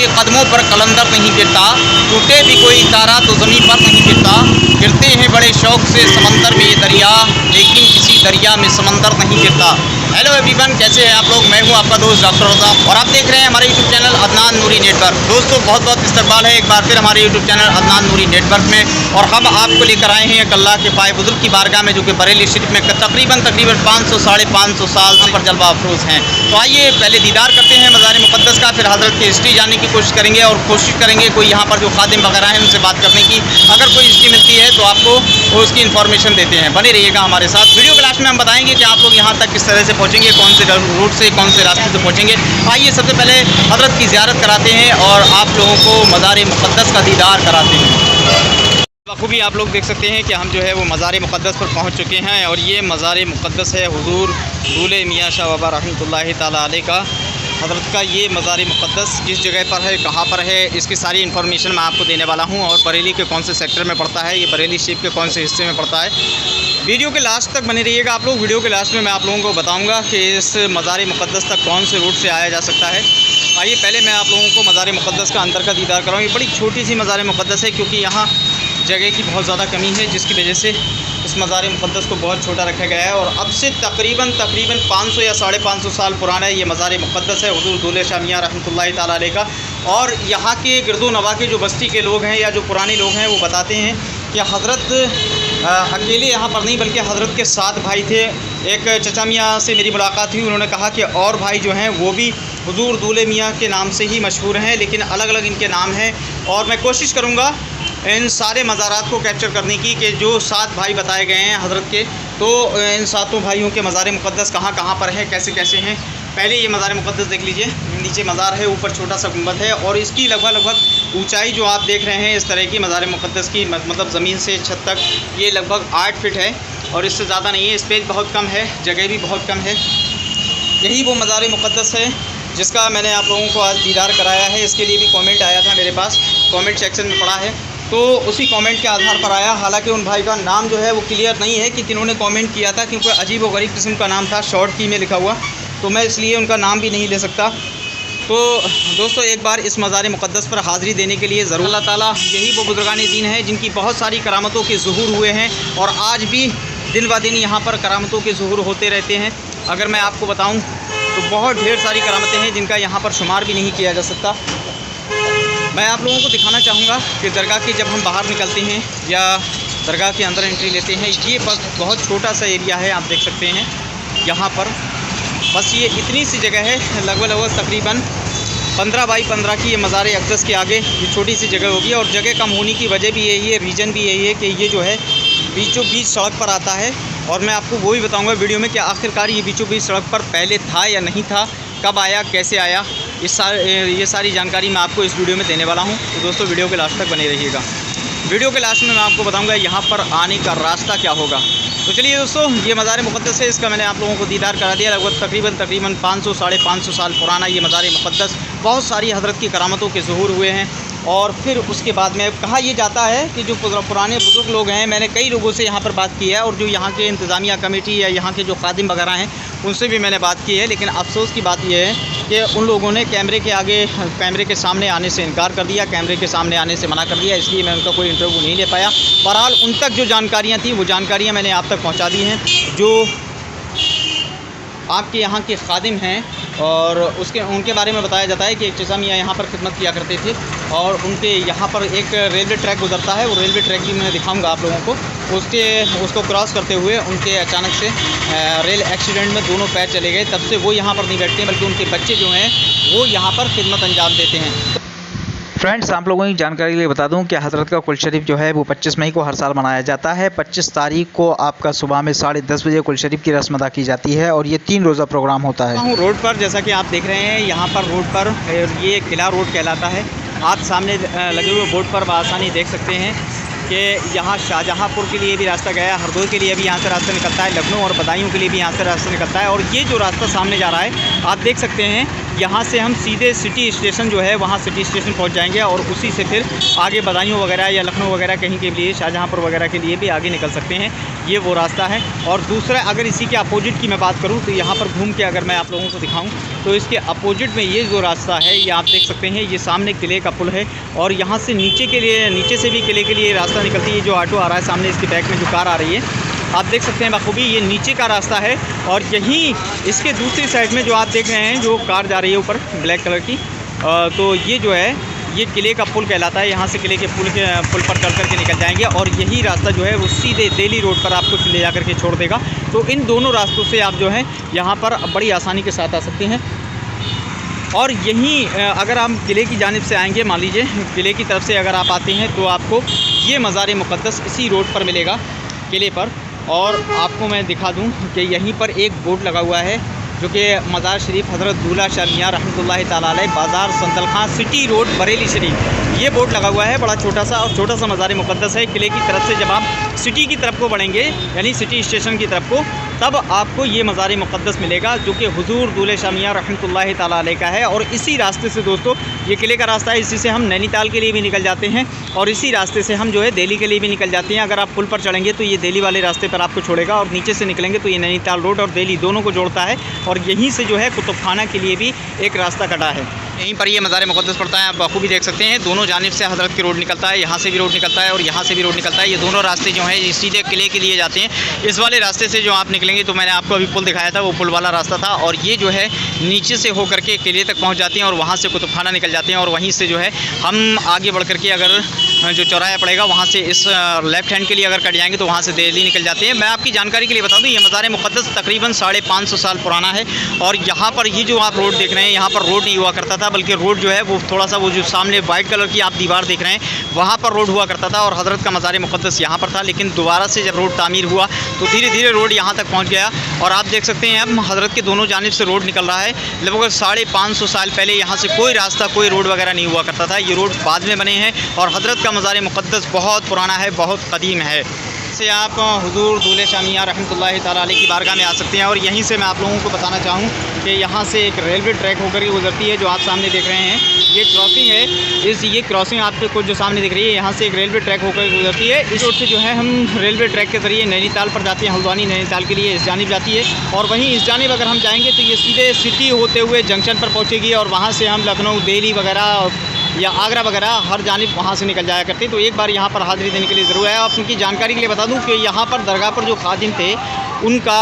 के कदमों पर कलंदर नहीं गिरता, टूटे भी कोई तारा तो ज़मीन पर नहीं गिरता। गिरते हैं बड़े शौक़ से समंदर में ये दरिया, लेकिन किसी दरिया में समंदर नहीं गिरता। हेलो एवरीवन, कैसे हैं आप लोग? मैं हूं आपका दोस्त डॉक्टर रज़ा और आप देख रहे हैं हमारे यूट्यूब चैनल अदनान नूरी नेटवर्क। दोस्तों, बहुत बहुत इस्तकबाल है एक बार फिर हमारे यूट्यूब चैनल अदनान नूरी नेटवर्क में। और हम आपको लेकर आए हैं एक अल्लाह के पाए बुजुर्ग की बारगाह में, जो कि बरेली शरीफ में तकरीबन 500 साढ़े 500 साल पर जलवा अफरोज़ हैं। तो आइए पहले दीदार करते हैं मज़ार मुक़द्दस का, फिर हज़रत की हिस्ट्री जानने की कोशिश करेंगे और कोशिश करेंगे कोई यहाँ पर जो खादिम वगैरह हैं उनसे बात करने की। अगर कोई हिस्ट्री मिलती है तो आपको उसकी इन्फॉर्मेशन देते हैं। बने रहिएगा हमारे साथ। वीडियो के लास्ट में हम बताएंगे कि आप लोग यहाँ तक किस तरह से पहुँचेंगे, कौन से रूट से, कौन से रास्ते से पहुँचेंगे। आइए सबसे पहले हज़रत की ज़ियारत कराते हैं और आप लोगों को मज़ार मुक़द्दस का दीदार कराते हैं। बखूबी आप लोग देख सकते हैं कि हम जो है वो मज़ार मुक़द्दस पर पहुँच चुके हैं और ये मज़ार मुक़द्दस है हुज़ूर दूल्हे मियाँ शाह बाबा रहमतुल्लाहि ताला अलैह का, हज़रत का ये मज़ार मुक़द्दस किस जगह पर है, कहाँ पर है, इसकी सारी इन्फॉर्मेशन मैं आपको देने वाला हूँ। और बरेली के कौन से सेक्टर में पड़ता है, ये बरेली शरीफ के कौन से हिस्से में पड़ता है। वीडियो के लास्ट तक बने रहिएगा आप लोग। वीडियो के लास्ट में मैं आप लोगों को बताऊँगा कि इस मज़ार मुक़द्दस तक कौन से रूट से आया जा सकता है। आइए पहले मैं आप लोगों को मज़ार मुक़द्दस का अंदर का दीदार कराऊँ। ये बड़ी छोटी सी मज़ार मुक़द्दस है क्योंकि यहाँ जगह की बहुत ज़्यादा कमी है, जिसकी वजह से इस मज़ार मुक़द्दस को बहुत छोटा रखा गया है। और अब से तकरीबन 500 या साढ़े 500 साल पुराना ये मज़ार मुक़द्दस है हुज़ूर दूल्हे शाह मियाँ रहमतुल्लाहि ताला अलैह का। और यहाँ के गिरदो नवा के जो बस्ती के लोग हैं या जो पुराने लोग हैं वो बताते हैं कि हज़रत अकेले यहाँ पर नहीं बल्कि हज़रत के 7 भाई थे। एक चचा मियाँ से मेरी मुलाकात हुई, उन्होंने कहा कि और भाई जो हैं वो भी हुज़ूर दूल्हे मियाँ के नाम से ही मशहूर हैं, लेकिन अलग अलग इनके नाम हैं। और मैं कोशिश करूँगा इन सारे मज़ारात को कैप्चर करने की कि जो 7 भाई बताए गए हैं हज़रत के, तो इन 7 भाइयों के मज़ार मुक़द्दस कहाँ कहाँ पर हैं, कैसे कैसे हैं। पहले ये मज़ार मुक़द्दस देख लीजिए। नीचे मज़ार है, ऊपर छोटा सा गुंबद है और इसकी लगभग ऊंचाई जो आप देख रहे हैं इस तरह की मज़ार मुक़द्दस की, मतलब ज़मीन से छत तक ये लगभग 8 फीट है और इससे ज़्यादा नहीं है। स्पेस बहुत कम है, जगह भी बहुत कम है। यही वो मज़ार मुक़द्दस है जिसका मैंने आप लोगों को आज दीदार कराया है। इसके लिए भी कॉमेंट आया था मेरे पास, कॉमेंट सेक्शन में पड़ा है, तो उसी कमेंट के आधार पर आया। हालांकि उन भाई का नाम जो है वो क्लियर नहीं है कि किन्होंने कमेंट किया था, क्योंकि अजीब व गरीब किस्म का नाम था, शॉर्ट की में लिखा हुआ, तो मैं इसलिए उनका नाम भी नहीं ले सकता। तो दोस्तों, एक बार इस मज़ार मुक़द्दस पर हाज़िरी देने के लिए ज़रूर अल्लाह ताला, यही वो बुज़ुर्गान दीन है जिनकी बहुत सारी करामतों के ज़ुहूर हुए हैं और आज भी दिन ब दिन यहाँ पर करामतों के ज़ुहूर होते रहते हैं। अगर मैं आपको बताऊँ तो बहुत ढेर सारी करामतें हैं जिनका यहाँ पर शुमार भी नहीं किया जा सकता। मैं आप लोगों को दिखाना चाहूँगा कि दरगाह के जब हम बाहर निकलते हैं या दरगाह के अंदर एंट्री लेते हैं, ये बस बहुत छोटा सा एरिया है, आप देख सकते हैं। यहाँ पर बस ये इतनी सी जगह है, लगभग तकरीबन 15 बाई 15 की ये मज़ार अक़दस के आगे ये छोटी सी जगह होगी। और जगह कम होने की वजह भी यही है, रीज़न भी यही है कि ये जो है बीचों बीच सड़क पर आता है। और मैं आपको वो भी बताऊँगा वीडियो में कि आखिरकार ये बीचों बीच सड़क पर पहले था या नहीं था, कब आया, कैसे आया, ये सारी जानकारी मैं आपको इस वीडियो में देने वाला हूं। तो दोस्तों, वीडियो के लास्ट तक बने रहिएगा। वीडियो के लास्ट में मैं आपको बताऊंगा यहाँ पर आने का रास्ता क्या होगा। तो चलिए दोस्तों, ये मज़ार मुक़द्दस है, इसका मैंने आप लोगों को दीदार करा दिया। लगभग तकरीबन 500 साढ़े 500 साल पुराना ये मज़ार मुक़द्दस, बहुत सारी हज़रत की करामतों के ज़ुहूर हुए हैं। और फिर उसके बाद में कहा यह जाता है कि जो पुराने बुज़ुर्ग लोग हैं, मैंने कई लोगों से यहाँ पर बात की है और जो यहाँ के इंतज़ामिया कमेटी या यहाँ के जो खादिम वगैरह हैं उनसे भी मैंने बात की है, लेकिन अफसोस की बात यह है कि उन लोगों ने कैमरे के सामने आने से इनकार कर दिया, कैमरे के सामने आने से मना कर दिया, इसलिए मैं उनका कोई इंटरव्यू नहीं ले पाया। बहरहाल उन तक जो जानकारियाँ थी वो जानकारियाँ मैंने आप तक पहुँचा दी हैं। जो आपके यहाँ के खादिम हैं और उनके बारे में बताया जाता है कि एक चचा मियाँ यहाँ पर खिदमत किया करते थे और उनके यहाँ पर एक रेलवे ट्रैक गुजरता है, वो रेलवे ट्रैक भी मैं दिखाऊंगा आप लोगों को। उसको क्रॉस करते हुए उनके अचानक से रेल एक्सीडेंट में दोनों पैर चले गए। तब से वो यहाँ पर नहीं बैठते, बल्कि उनके बच्चे जो हैं वो यहाँ पर खिदमत अंजाम देते हैं। फ्रेंड्स, आप लोगों की जानकारी के लिए बता दूं कि हज़रत का कुल शरीफ जो है वो 25 मई को हर साल मनाया जाता है। 25 तारीख को आपका सुबह में 10:30 बजे कुल शरीफ की रस्म अदा की जाती है और ये 3 रोज़ा प्रोग्राम होता है। रोड पर जैसा कि आप देख रहे हैं, यहाँ पर रोड पर ये किला रोड कहलाता है। आप सामने लगे हुए बोर्ड पर आसानी देख सकते हैं कि यहाँ शाहजहाँपुर के लिए भी रास्ता गया है, हरदोई के लिए भी यहाँ से रास्ता निकलता है, लखनऊ और बदायूं के लिए भी यहाँ से रास्ता निकलता है। और ये जो रास्ता सामने जा रहा है आप देख सकते हैं, यहाँ से हम सीधे सिटी स्टेशन जो है वहाँ सिटी स्टेशन पहुँच जाएंगे और उसी से फिर आगे बदायूं वगैरह या लखनऊ वगैरह कहीं के लिए, शाहजहाँपुर वगैरह के लिए भी आगे निकल सकते हैं। ये वो रास्ता है। और दूसरा, अगर इसी के अपोजिट की मैं बात करूँ तो यहाँ पर घूम के अगर मैं आप लोगों को दिखाऊँ तो इसके अपोजिट में ये जो रास्ता है ये आप देख सकते हैं, ये सामने किले का पुल है और यहाँ से नीचे से भी किले के लिए रास्ता निकलती है। जो ऑटो आ रहा है सामने, इसके बैक में जो कार आ रही है आप देख सकते हैं बखूबी, ये नीचे का रास्ता है। और यहीं इसके दूसरी साइड में जो आप देख रहे हैं जो कार जा रही है ऊपर ब्लैक कलर की, तो ये जो है ये किले का पुल कहलाता है। यहाँ से किले के पुल पर चढ़ कर के निकल जाएंगे और यही रास्ता जो है वो सीधे दिल्ली रोड पर आपको ले जा कर के छोड़ देगा। तो इन दोनों रास्तों से आप जो है यहाँ पर बड़ी आसानी के साथ आ सकते हैं। और यहीं अगर हम किले की जानिब से आएंगे, मान लीजिए किले की तरफ से अगर आप आते हैं तो आपको ये मज़ार मुक़द्दस इसी रोड पर मिलेगा किले पर। और आपको मैं दिखा दूं कि यहीं पर एक बोर्ड लगा हुआ है जो कि मज़ार शरीफ हज़रत दूल्हा शाह मियां रहमतुल्लाहि ताला अलैह बाज़ार संतल खां सिटी रोड बरेली शरीफ, ये बोर्ड लगा हुआ है। बड़ा छोटा सा मज़ार मुक़द्दस है। किले की तरफ से जब आप सिटी की तरफ को बढ़ेंगे यानी सिटी स्टेशन की तरफ को, तब आपको ये मज़ार मुक़द्दस मिलेगा जो कि हुज़ूर दूल्हा शाह मियां रहमतुल्लाहि ताला अलैह का है। और इसी रास्ते से दोस्तों, ये किले का रास्ता है, इसी से हम नैनीताल के लिए भी निकल जाते हैं और इसी रास्ते से हम जो है दिल्ली के लिए भी निकल जाते हैं। अगर आप पुल पर चढ़ेंगे तो ये दिल्ली वाले रास्ते पर आपको छोड़ेगा और नीचे से निकलेंगे तो ये नैनीताल रोड और दिल्ली दोनों को जोड़ता है। और यहीं से जो है कुतुबखाना के लिए भी एक रास्ता कटा है। यहीं पर ये मज़ार मुक़द्दस पड़ता है। आप बखूबी देख सकते हैं दोनों जानिब से हज़रत की रोड निकलता है, यहाँ से भी रोड निकलता है और यहाँ से भी रोड निकलता है। ये दोनों रास्ते जो हैं ये सीधे किले के लिए जाते हैं। इस वाले रास्ते से जो आप निकलेंगे, तो मैंने आपको अभी पुल दिखाया था, वो पुल वाला रास्ता था और ये जो है नीचे से होकर के किले तक पहुँच जाते हैं और वहाँ से कुतुबखाना निकल जाते हैं। और वहीं से जो है हम आगे बढ़ कर के अगर जो चौराहा पड़ेगा वहाँ से इस लेफ़्ट हैंड के लिए अगर कट जाएंगे तो वहाँ से दिल्ली निकल जाते हैं। मैं आपकी जानकारी के लिए बता दूँ, ये मज़ार मुक़द्दस तकरीबन 550 साल पुराना है। और यहाँ पर ये जो आप रोड देख रहे हैं, यहाँ पर रोड नहीं हुआ करता था, बल्कि रोड जो है वो थोड़ा सा, वो जो सामने वाइट कलर की आप दीवार देख रहे हैं वहाँ पर रोड हुआ करता था और हज़रत का मज़ार मुक़द्दस यहाँ पर था। लेकिन दोबारा से जब रोड तामीर हुआ तो धीरे धीरे रोड यहाँ तक पहुँच गया। और आप देख सकते हैं अब हज़रत के दोनों जानिब से रोड निकल रहा है। लगभग 550 साल पहले यहाँ से कोई रास्ता, कोई रोड वगैरह नहीं हुआ करता था। ये रोड बाद में बने हैं और हज़रत का मज़ार मुक़द्दस बहुत पुराना है, बहुत कदीम है। से आप हुज़ूर दूल्हा शाह मियां रहमतुल्लाहि ताला अलैह की बारगाह में आ सकते हैं। और यहीं से मैं आप लोगों को बताना चाहूँ कि यहाँ से एक रेलवे ट्रैक होकर के गुजरती है, जो आप सामने देख रहे हैं। ये क्रॉसिंग है, ये क्रॉसिंग आपको कुछ जो सामने दिख रही है, यहाँ से एक रेलवे ट्रैक होकर गुजरती है। इस रोड से जो है हम रेलवे ट्रैक के ज़रिए नैनीताल पर जाते हैं। हल्द्वानी नैनीताल के लिए इस जानिब जाती है और वहीं इस जानिब अगर हम जाएँगे तो ये सीधे सिटी होते हुए जंक्शन पर पहुँचेगी और वहाँ से हम लखनऊ, दिल्ली वगैरह या आगरा वगैरह हर जानिब वहाँ से निकल जाया करते। तो एक बार यहाँ पर हाज़िरी देने के लिए ज़रूर है। और उनकी जानकारी के लिए बता दूँ कि यहाँ पर दरगाह पर जो खादिम थे उनका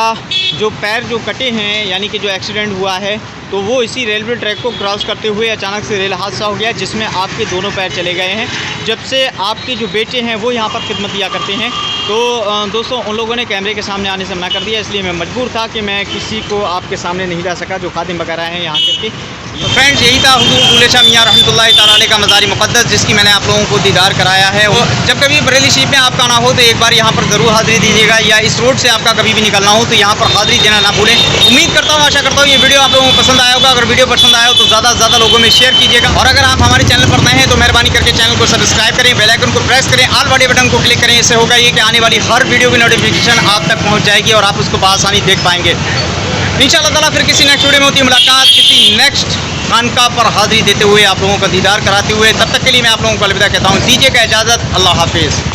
जो पैर जो कटे हैं, यानी कि जो एक्सीडेंट हुआ है, तो वो इसी रेलवे ट्रैक को क्रॉस करते हुए अचानक से रेल हादसा हो गया जिसमें आपके दोनों पैर चले गए हैं। जब से आपके जो बेटे हैं वो यहाँ पर खिदमत दिया करते हैं, तो दोस्तों उन लोगों ने कैमरे के सामने आने से मना कर दिया, इसलिए मैं मजबूर था कि मैं किसी को आपके सामने नहीं ला सका जो खादिम वगैरह हैं यहाँ करके। तो फ्रेंड्स, यही था हुज़ूर दूल्हा शाह मियां रहमतुल्लाहि ताला अलैह का मज़ार मुक़द्दस, जिसकी मैंने आप लोगों को दीदार कराया है। वो जब कभी बरेली शरीफ में आपका आना हो तो एक बार यहाँ पर ज़रूर हाज़िरी दीजिएगा, या इस रोड से आपका कभी भी निकलना हो तो यहाँ पर हाज़िरी देना ना भूलें। उम्मीद करता हूँ, आशा करता हूँ ये वीडियो आप लोगों को पसंद आया होगा। अगर वीडियो पसंद आया हो तो ज़्यादा से ज़्यादा लोगों में शेयर कीजिएगा। और अगर आप हमारे चैनल पर नए हैं तो मेहरबानी करके चैनल को सब्सक्राइब करें, बेल आइकन को प्रेस करें, ऑल वाले बटन को क्लिक करें। इससे होगा ये कि आने वाली हर वीडियो की नोटिफिकेशन आप तक पहुँच जाएगी और आप उसको बआसानी देख पाएंगे। इंशाअल्लाह ताला फिर किसी नेक्स्ट वीडियो में होती है मुलाकात, किसी नेक्स्ट खानका पर हाज़िरी देते हुए, आप लोगों का दीदार कराते हुए। तब तक के लिए मैं आप लोगों को अलविदा कहता हूँ। दीजिएगा इजाज़त, अल्लाह हाफिज़।